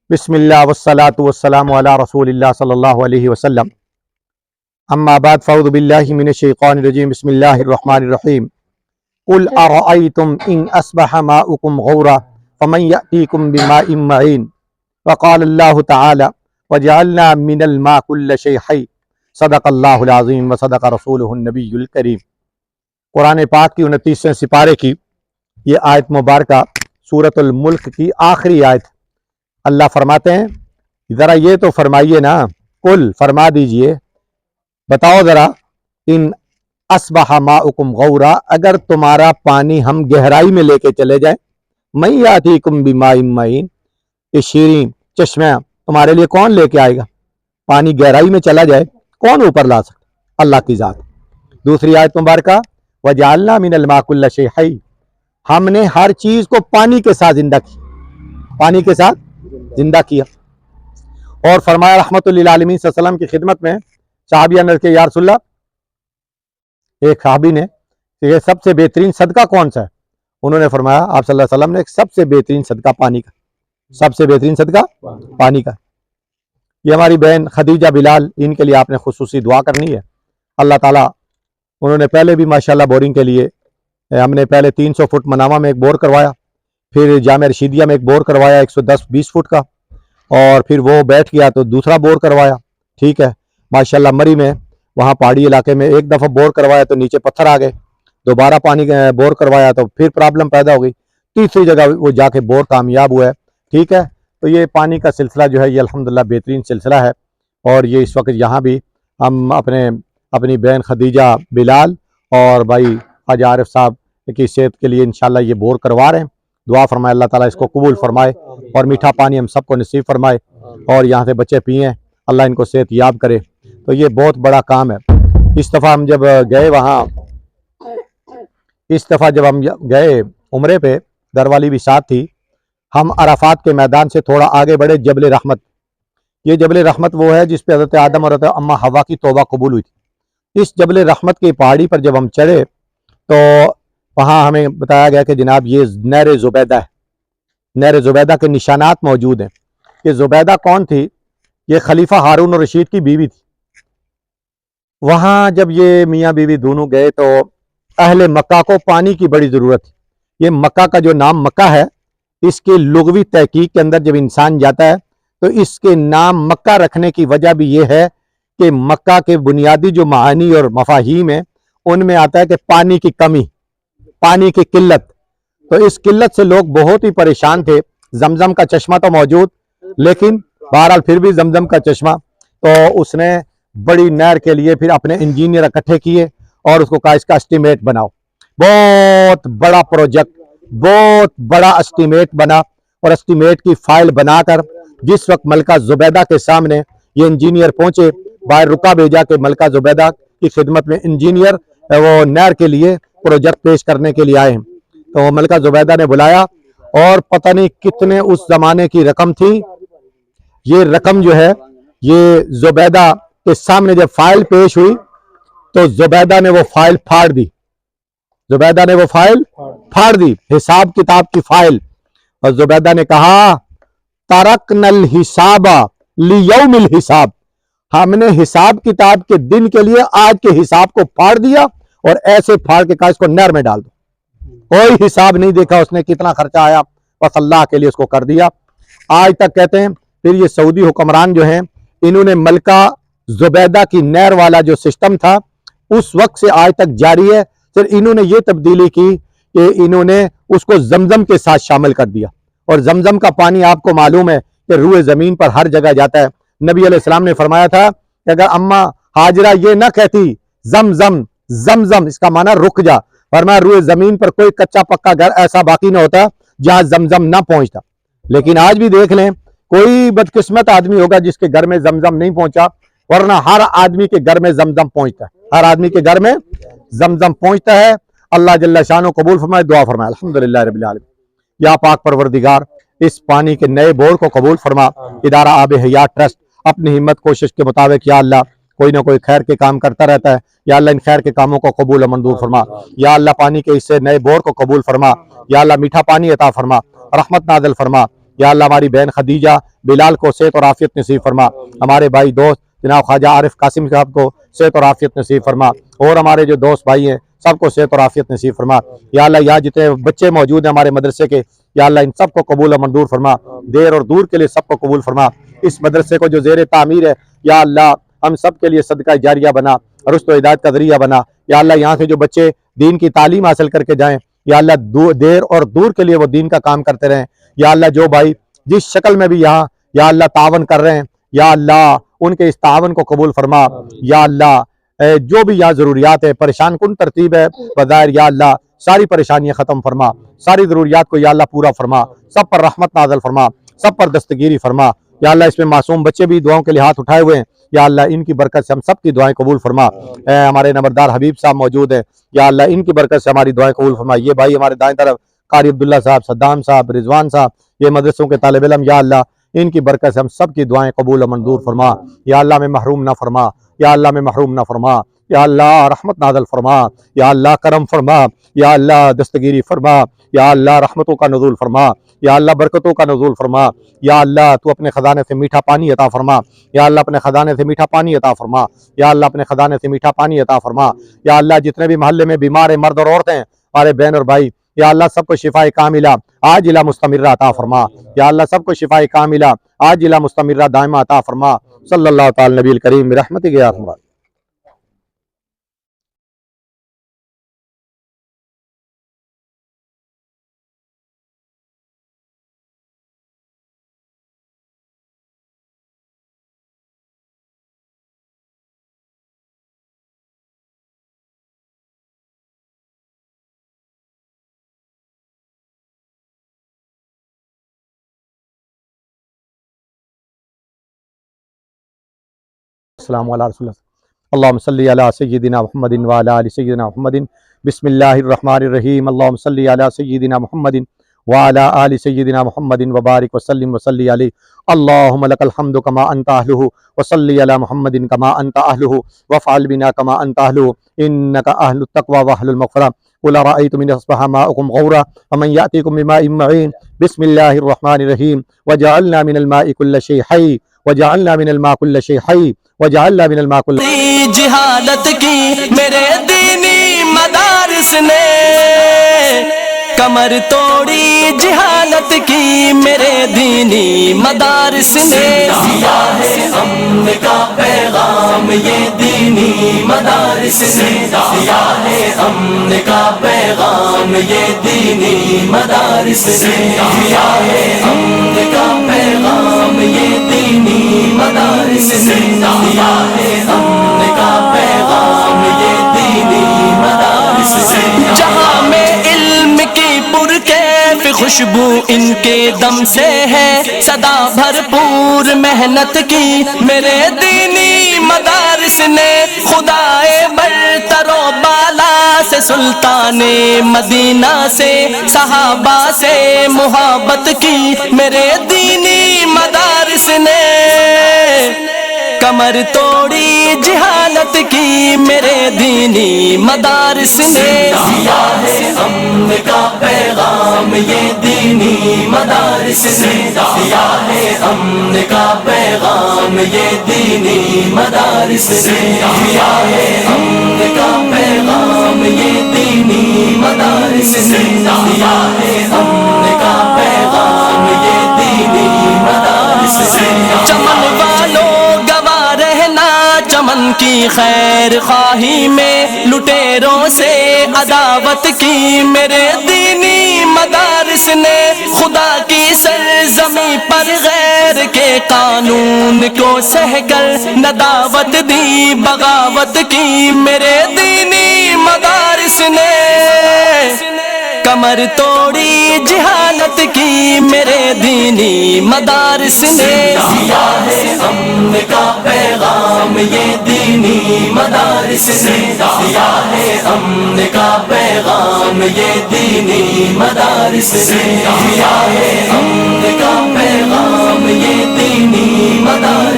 بسم اللہ والصلاة والسلام علی رسول اللہ صلی اللہ علیہ وسلم اما بعد فاعوذ باللہ من الشیطان الرجیم بسم اللہ الرحمن الرحیم قل ارأیتم ان اصبح ماؤکم غورا فمن یأتیکم بماء معین وقال اللہ تعالی وجعلنا من الماء كل شیء حی صدق اللہ العظیم وصدق رسولہ النبی الکریم۔ قرآن پاک کی 29ویں سپارے کی یہ آیت مبارکہ سورۃ الملک کی آخری آیت۔ اللہ فرماتے ہیں ذرا یہ تو فرمائیے نا، قل فرما دیجئے، بتاؤ ذرا، ان اصبح ماؤکم غورا، اگر تمہارا پانی ہم گہرائی میں لے کے چلے جائیں، من یاتیکم بماء معین، یہ شیریں چشمہ تمہارے لیے کون لے کے آئے گا؟ پانی گہرائی میں چلا جائے کون اوپر لا سکتا؟ اللہ کی ذات۔ دوسری آیت مبارکہ وجعلنا من الماء كل شيء حي، ہم نے ہر چیز کو پانی کے ساتھ زندہ کیا، پانی کے ساتھ زندہ کیا۔ اور فرمایا رحمت للعالمین صلی اللہ علیہ وسلم کی خدمت میں صحابیہ نے کہ یا رسول اللہ، ایک صحابی نے کہ یہ سب سے بہترین صدقہ کون سا ہے؟ انہوں نے فرمایا آپ صلی اللہ علیہ وسلم نے سب سے بہترین صدقہ پانی کا، سب سے بہترین صدقہ پانی کا۔ یہ ہماری بہن خدیجہ بلال، ان کے لیے آپ نے خصوصی دعا کرنی ہے۔ اللہ تعالیٰ، انہوں نے پہلے بھی ماشاءاللہ بورنگ کے لیے ہم نے پہلے 300 فٹ منامہ میں ایک بور کروایا، پھر جامعہ رشیدیہ میں ایک بور کروایا 110-20 فٹ کا، اور پھر وہ بیٹھ گیا تو دوسرا بور کروایا، ٹھیک ہے ماشاءاللہ۔ مری میں وہاں پہاڑی علاقے میں ایک دفعہ بور کروایا تو نیچے پتھر آ گئے، دوبارہ پانی بور کروایا تو پھر پرابلم پیدا ہو گئی، تیسری جگہ وہ جا کے بور کامیاب ہوا ہے، ٹھیک ہے۔ تو یہ پانی کا سلسلہ جو ہے یہ الحمدللہ بہترین سلسلہ ہے، اور یہ اس وقت یہاں بھی ہم اپنی بہن خدیجہ بلال اور بھائی خواجہ عارف صاحب کی صحت کے لیے انشاءاللہ یہ بور کروا رہے ہیں۔ دعا فرمائے اللہ تعالیٰ اس کو قبول فرمائے اور میٹھا پانی ہم سب کو نصیب فرمائے، اور یہاں سے بچے پئیں، اللہ ان کو صحت یاب کرے۔ تو یہ بہت بڑا کام ہے۔ اس دفعہ ہم جب گئے وہاں، اس دفعہ جب ہم گئے عمرے پہ، گھر والی بھی ساتھ تھی، ہم عرفات کے میدان سے تھوڑا آگے بڑھے جبل رحمت۔ یہ جبل رحمت وہ ہے جس پہ حضرت آدم اور حضرت اماں حوا کی توبہ قبول ہوئی تھی۔ اس جبل رحمت کی پہاڑی پر جب ہم چڑھے تو وہاں ہمیں بتایا گیا کہ جناب یہ نہر زبیدہ ہے، نہر زبیدہ کے نشانات موجود ہیں۔ کہ زبیدہ کون تھی؟ یہ خلیفہ ہارون الرشید کی بیوی تھی۔ وہاں جب یہ میاں بیوی دونوں گئے تو اہل مکہ کو پانی کی بڑی ضرورت تھی۔ یہ مکہ کا جو نام مکہ ہے، اس کے لغوی تحقیق کے اندر جب انسان جاتا ہے تو اس کے نام مکہ رکھنے کی وجہ بھی یہ ہے کہ مکہ کے بنیادی جو معانی اور مفاہیم ہیں ان میں آتا ہے کہ پانی کی کمی، پانی کی قلت۔ تو اس قلت سے لوگ بہت ہی پریشان تھے۔ زمزم کا چشمہ تو موجود، لیکن بہرحال پھر بھی زمزم کا چشمہ، تو اس نے بڑی نہر کے لیے پھر اپنے انجینئر اکٹھے کیے اور اس کو کہا اس کا اسٹیمیٹ بناؤ۔ بہت بڑا پروجیکٹ، بہت بڑا اسٹیمیٹ بنا، اور اسٹیمیٹ کی فائل بنا کر جس وقت ملکہ زبیدہ کے سامنے یہ انجینئر پہنچے، باہر رکا بھیجا کہ ملکہ زبیدہ کی خدمت میں انجینئر وہ نہر کے لیے پروجیکٹ پیش کرنے کے لیے آئے ہیں۔ تو ملکہ زبیدہ نے بلایا، اور پتہ نہیں کتنے اس زمانے کی رقم تھی۔ یہ رقم جو ہے یہ زبیدہ کے سامنے جب فائل پیش ہوئی تو زبیدہ نے وہ فائل پھاڑ دی، زبیدہ نے وہ فائل پھاڑ دی، حساب کتاب کی فائل۔ اور زبیدہ نے کہا ترکنا الحساب لیوم الحساب، ہم نے حساب کتاب کے دن کے لیے آج کے حساب کو پھاڑ دیا، اور ایسے پھاڑ کے کہا اس کو نہر میں ڈال دو۔ کوئی حساب نہیں دیکھا اس نے کتنا خرچہ آیا، بس اللہ کے لیے اس کو کر دیا۔ آج تک کہتے ہیں پھر یہ سعودی حکمران جو ہیں انہوں نے ملکہ زبیدہ کی نہر والا جو سسٹم تھا اس وقت سے آج تک جاری ہے، پھر انہوں نے یہ تبدیلی کی کہ انہوں نے اس کو زمزم کے ساتھ شامل کر دیا، اور زمزم کا پانی آپ کو معلوم ہے کہ روئے زمین پر ہر جگہ جاتا ہے۔ نبی علیہ السلام نے فرمایا تھا کہ اگر اماں ہاجرہ یہ نہ کہتی زمزم زمزم، اس کا معنی رک جا، فرمایا روئے زمین پر کوئی کچا پکا گھر ایسا باقی نہ ہوتا جہاں زمزم نہ پہنچتا۔ لیکن آج بھی دیکھ لیں کوئی بدقسمت آدمی ہوگا جس کے گھر میں زمزم نہیں پہنچا، ورنہ ہر آدمی کے گھر میں زمزم پہنچتا ہے، ہر آدمی کے گھر میں زمزم پہنچتا ہے۔ اللہ جل شانہ قبول فرمائے، دعا فرمائے الحمدللہ رب العالمین۔ یا پاک پروردگار اس پانی کے نئے بور کو قبول فرما۔ ادارہ آب حیات ٹرسٹ اپنی ہمت کوشش کے مطابق یا اللہ کوئی نہ کوئی خیر کے کام کرتا رہتا ہے، یا اللہ ان خیر کے کاموں کو قبول و منظور فرما۔ یا اللہ پانی کے اس سے نئے بور کو قبول فرما، یا اللہ میٹھا پانی عطا فرما، رحمت نازل فرما، یا اللہ ہماری بہن خدیجہ بلال کو صحت اور عافیت نصیب فرما، ہمارے بھائی دوست جناب خواجہ عارف قاسم صاحب کو صحت اور عافیت نصیب فرما، اور ہمارے جو دوست بھائی ہیں سب کو صحت اور عافیت نصیب فرما۔ یا اللہ یہاں جتنے بچے موجود ہیں ہمارے مدرسے کے، یا اللہ ان سب کو قبول و منظور فرما، دیر اور دور کے لیے سب کو قبول فرما۔ اس مدرسے کو جو زیر تعمیر ہے یا اللہ ہم سب کے لیے صدقہ جاریہ بنا، رشد و ہدایت کا ذریعہ بنا۔ یا اللہ یہاں سے جو بچے دین کی تعلیم حاصل کر کے جائیں، یا اللہ دیر اور دور کے لیے وہ دین کا کام کرتے رہیں۔ یا اللہ جو بھائی جس شکل میں بھی یہاں یا اللہ تعاون کر رہے ہیں، یا اللہ ان کے اس تعاون کو قبول فرما۔ یا اللہ جو بھی یہاں ضروریات ہے، پریشان کن ترتیب ہے بظاہر، یا اللہ ساری پریشانیاں ختم فرما، ساری ضروریات کو یا اللہ پورا فرما، سب پر رحمت نازل فرما، سب پر دستگیری فرما۔ یا اللہ اس میں معصوم بچے بھی دعاؤں کے لیے ہاتھ اٹھائے ہوئے ہیں، یا اللہ ان کی برکت سے ہم سب کی دعائیں قبول فرما۔ ہمارے نمبردار حبیب صاحب موجود ہیں، یا اللہ ان کی برکت سے ہماری دعائیں قبول فرما۔ یہ بھائی ہمارے دائیں طرف قاری عبداللہ صاحب، صدام صاحب، رضوان صاحب، یہ مدرسوں کے طالب علم، یا اللہ ان کی برکت سے ہم سب کی دعائیں قبول و منظور فرما۔ یا اللہ میں محروم نہ فرما، یا اللہ میں محروم نہ فرما، یا اللہ رحمت نازل فرما، یا اللہ کرم فرما، یا اللہ دستگیری فرما، یا اللہ رحمتوں کا نزول فرما، یا اللہ برکتوں کا نزول فرما۔ یا اللہ تو اپنے خزانے سے میٹھا پانی عطا فرما، یا اللہ اپنے خزانے سے میٹھا پانی عطا فرما، یا اللہ اپنے خزانے سے میٹھا پانی عطا فرما۔ یا اللہ جتنے بھی محلے میں بیمار ہیں مرد اور عورتیں ہیں، ہمارے بہن اور بھائی، یا اللہ سب کو شفاء کاملہ عاجلہ مستمرہ عطا فرما۔ یا اللہ سب کو شفاء کاملہ عاجلہ مستمرہ دائمہ عطا فرما۔ صلی اللہ تعالی نبی الکریم برحمتک یا ارحم الراحمین۔ السلام علیہ رسول اللہ، اللہم صلی علی سیدنا محمد وعلی آل سیدنا محمد۔ بسم اللہ الرحمن الرحیم، اللہم صلی علی سیدنا محمد وعلی آل سیدنا محمد وبارک وسلم وصلی علیہ۔ اللہم لک الحمد کما انت اہلہ، وصلی علی محمد کما انت اہلہ، وافعل بنا کما انت اہلہ، انک اہل التقوی واہل المغفرہ۔ قل ارأیتم ان اصبح ماؤکم غورا فمن یأتیکم بماء معین۔ بسم اللہ الرحمن الرحیم، وجعلنا من الماء کل شیء حی، وجعلنا من الماء کل شیء حی، وجعلنا من الماء کل جہالت کی میرے دینی مدارس نے، کمر توڑی جہالت کی میرے دینی مدارس نے۔ دیا ہے امن کا پیغام یہ دینی مدارس نے، دیا ہے امن کا پیغام یہ دینی مدارس نے، دیا ہے امن کا پیغام یہ دینی مدارس نے، دیا ہے امن کا پیغام یہ دینی مدارس نے۔ جہاں میں علم کی پرکیف خوشبو ان کے دم سے ہے، صدا بھرپور محنت کی میرے دینی مدارس نے، خدائے برتر و بالا سے، سلطان مدینہ سے، صحابہ سے محبت کی میرے دینی مدارس نے، کمر توڑی جہالت کی میرے دینی مدارس نے۔ دیا ہے امن کا پیغام یہ دینی مدارس نے، دیا ہے امن کا پیغام یہ دینی مدارس نے، دیا ہے امن کا پیغام یہ دینی مدارس نے، دیا ہے امن کا پیغام یہ دینی مدارس نے۔ چمن والوں چمن کی خیر خواہی میں، لٹیروں سے عداوت کی میرے دینی مدارس نے، خدا کی سرزمین پر غیر کے قانون کو سہ کر نداوت دی بغاوت کی میرے دینی مدارس نے، کمر توڑی جہالت کی میرے دینی مدارس نے۔ دیا ہے امن کا پیغام یہ دینی مدارس نے، دیا ہے امن کا پیغام یہ دینی مدارس نے، دیا ہے امن کا پیغام یہ دینی مدارس